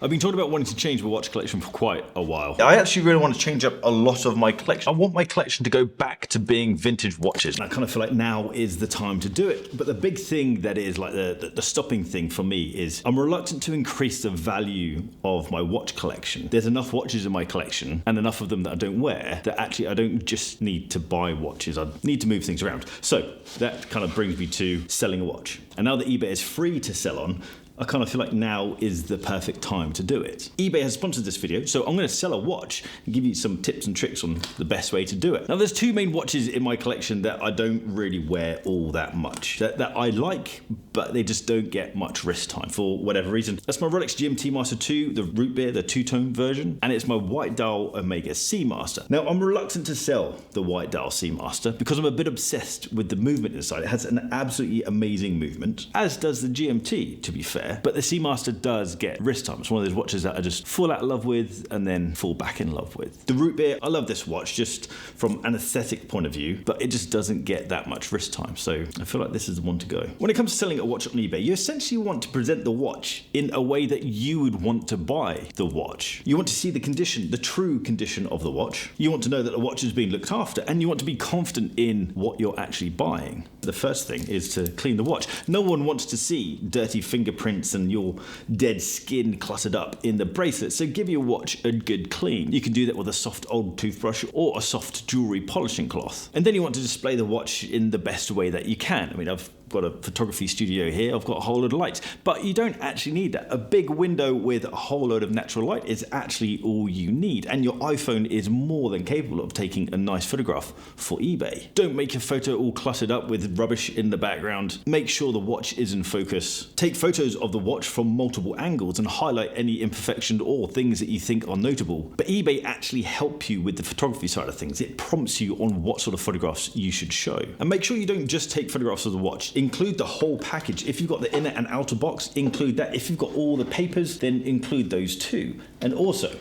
I've been talking about wanting to change my watch collection for quite a while. I actually really want to change up a lot of my collection. I want my collection to go back to being vintage watches. And I kind of feel like now is the time to do it. But the big thing that is like the stopping thing for me is I'm reluctant to increase the value of my watch collection. There's enough watches in my collection and enough of them that I don't wear that actually I don't just need to buy watches. I need to move things around. So that kind of brings me to selling a watch. And now that eBay is free to sell on, I kind of feel like now is the perfect time to do it. eBay has sponsored this video, so I'm going to sell a watch and give you some tips and tricks on the best way to do it. Now, there's two main watches in my collection that I don't really wear all that much, that I like, but they just don't get much wrist time for whatever reason. That's my Rolex GMT Master 2, the root beer, the two-tone version, and it's my White Dial Omega Seamaster. Now, I'm reluctant to sell the White Dial Seamaster because I'm a bit obsessed with the movement inside. It has an absolutely amazing movement, as does the GMT, to be fair. But the Seamaster does get wrist time. It's one of those watches that I just fall out of love with and then fall back in love with. The root beer, I love this watch just from an aesthetic point of view, but it just doesn't get that much wrist time. So I feel like this is the one to go. When it comes to selling a watch on eBay, you essentially want to present the watch in a way that you would want to buy the watch. You want to see the condition, the true condition of the watch. You want to know that the watch is being looked after, and you want to be confident in what you're actually buying. The first thing is to clean the watch. No one wants to see dirty fingerprints and your dead skin cluttered up in the bracelet, so give your watch a good clean. You can do that with a soft old toothbrush or a soft jewelry polishing cloth. And then you want to display the watch in the best way that you can. I mean, I've got a photography studio here, I've got a whole load of lights, but you don't actually need that. A big window with a whole load of natural light is actually all you need, and your iPhone is more than capable of taking a nice photograph for eBay. Don't make your photo all cluttered up with rubbish in the background. Make sure the watch is in focus. Take photos of the watch from multiple angles and highlight any imperfections or things that you think are notable. But eBay actually help you with the photography side of things. It prompts you on what sort of photographs you should show. And make sure you don't just take photographs of the watch. Include the whole package. If you've got the inner and outer box, include that. If you've got all the papers, then include those too. And also,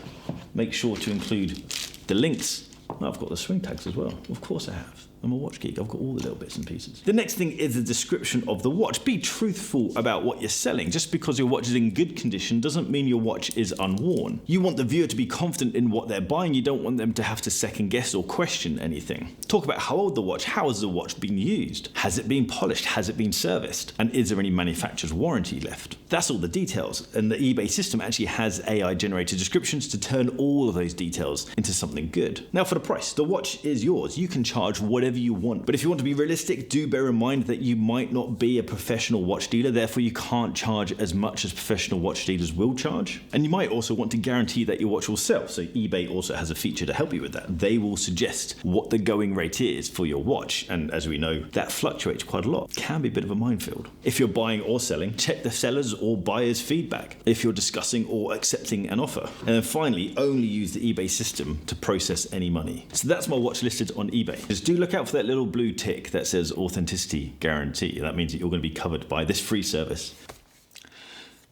make sure to include the links. I've got the swing tags as well. Of course I have. I'm a watch geek. I've got all the little bits and pieces. The next thing is the description of the watch. Be truthful about what you're selling. Just because your watch is in good condition doesn't mean your watch is unworn. You want the viewer to be confident in what they're buying. You don't want them to have to second guess or question anything. Talk about how old the watch, how has the watch been used? Has it been polished? Has it been serviced? And is there any manufacturer's warranty left? That's all the details. And the eBay system actually has AI generated descriptions to turn all of those details into something good. Now for the price, the watch is yours. You can charge whatever you want. But if you want to be realistic, do bear in mind that you might not be a professional watch dealer, therefore you can't charge as much as professional watch dealers will charge. And you might also want to guarantee that your watch will sell. So eBay also has a feature to help you with that. They will suggest what the going rate is for your watch. And as we know, that fluctuates quite a lot. It can be a bit of a minefield. If you're buying or selling, check the seller's or buyer's feedback. If you're discussing or accepting an offer. And then finally, only use the eBay system to process any money. So that's my watch listed on eBay. Just do look out for that little blue tick that says authenticity guarantee. That means that you're going to be covered by this free service.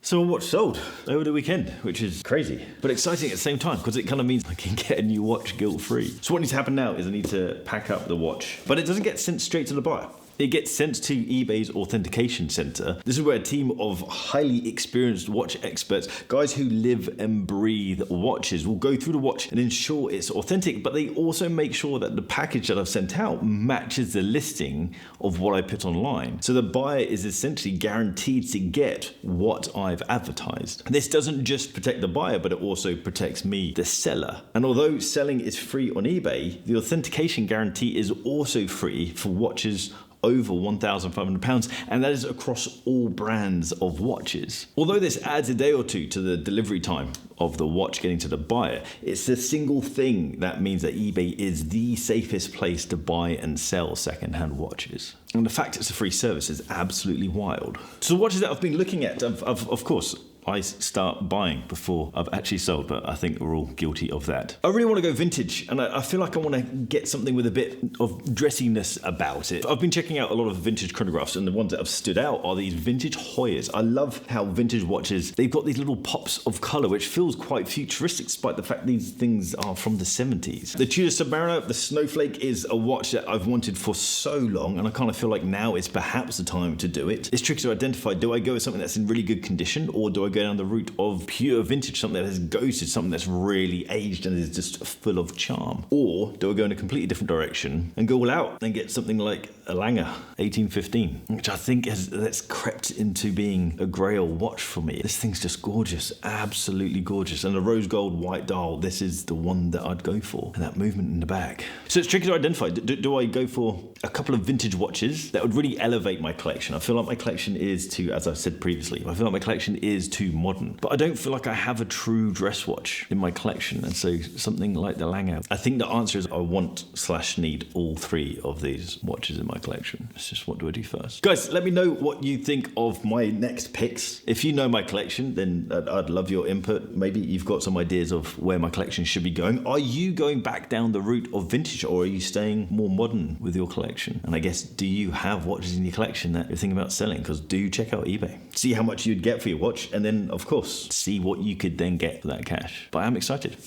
So my watch sold over the weekend, which is crazy, but exciting at the same time because it kind of means I can get a new watch guilt-free. So what needs to happen now is I need to pack up the watch, but it doesn't get sent straight to the buyer. It gets sent to eBay's authentication center. This is where a team of highly experienced watch experts, guys who live and breathe watches, will go through the watch and ensure it's authentic, but they also make sure that the package that I've sent out matches the listing of what I put online. So the buyer is essentially guaranteed to get what I've advertised. This doesn't just protect the buyer, but it also protects me, the seller. And although selling is free on eBay, the authentication guarantee is also free for watches over £1,500, and that is across all brands of watches. Although this adds a day or two to the delivery time of the watch getting to the buyer, it's the single thing that means that eBay is the safest place to buy and sell second-hand watches. And the fact it's a free service is absolutely wild. So the watches that I've been looking at, of course, I start buying before I've actually sold, but I think we're all guilty of that. I really want to go vintage, and I feel like I want to get something with a bit of dressiness about it. I've been checking out a lot of vintage chronographs, and the ones that have stood out are these vintage Hoyas. I love how vintage watches, they've got these little pops of color, which feels quite futuristic, despite the fact these things are from the 70s. The Tudor Submariner, the Snowflake, is a watch that I've wanted for so long, and I kind of feel like now is perhaps the time to do it. It's tricky to identify, do I go with something that's in really good condition, or do I go go down the route of pure vintage, something that has ghosted, something that's really aged and is just full of charm? Or do I go in a completely different direction and go all out and get something like a Lange 1815, which I think that's crept into being a grail watch for me. This thing's just gorgeous, absolutely gorgeous. And the rose gold white dial, this is the one that I'd go for. And that movement in the back. So it's tricky to identify. Do I go for a couple of vintage watches that would really elevate my collection? I feel like my collection is too, as I said previously, I feel like my collection is too modern. But I don't feel like I have a true dress watch in my collection. And so something like the Lange. I think the answer is I want/need all three of these watches in my collection. It's just, what do I do first? Guys, let me know what you think of my next picks. If you know my collection, then I'd love your input. Maybe you've got some ideas of where my collection should be going. Are you going back down the route of vintage, or are you staying more modern with your collection? And I guess, do you have watches in your collection that you're thinking about selling? Because do check out eBay. See how much you'd get for your watch, and then, of course, see what you could then get for that cash. But I'm excited.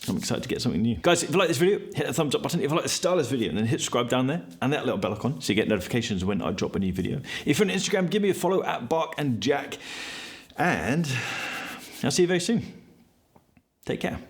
I'm excited to get something new. Guys, if you like this video, hit the thumbs up button. If you like the style of this video, then hit subscribe down there and that little bell icon so you get notifications when I drop a new video. If you're on Instagram, give me a follow at @BarkandJack. And I'll see you very soon. Take care.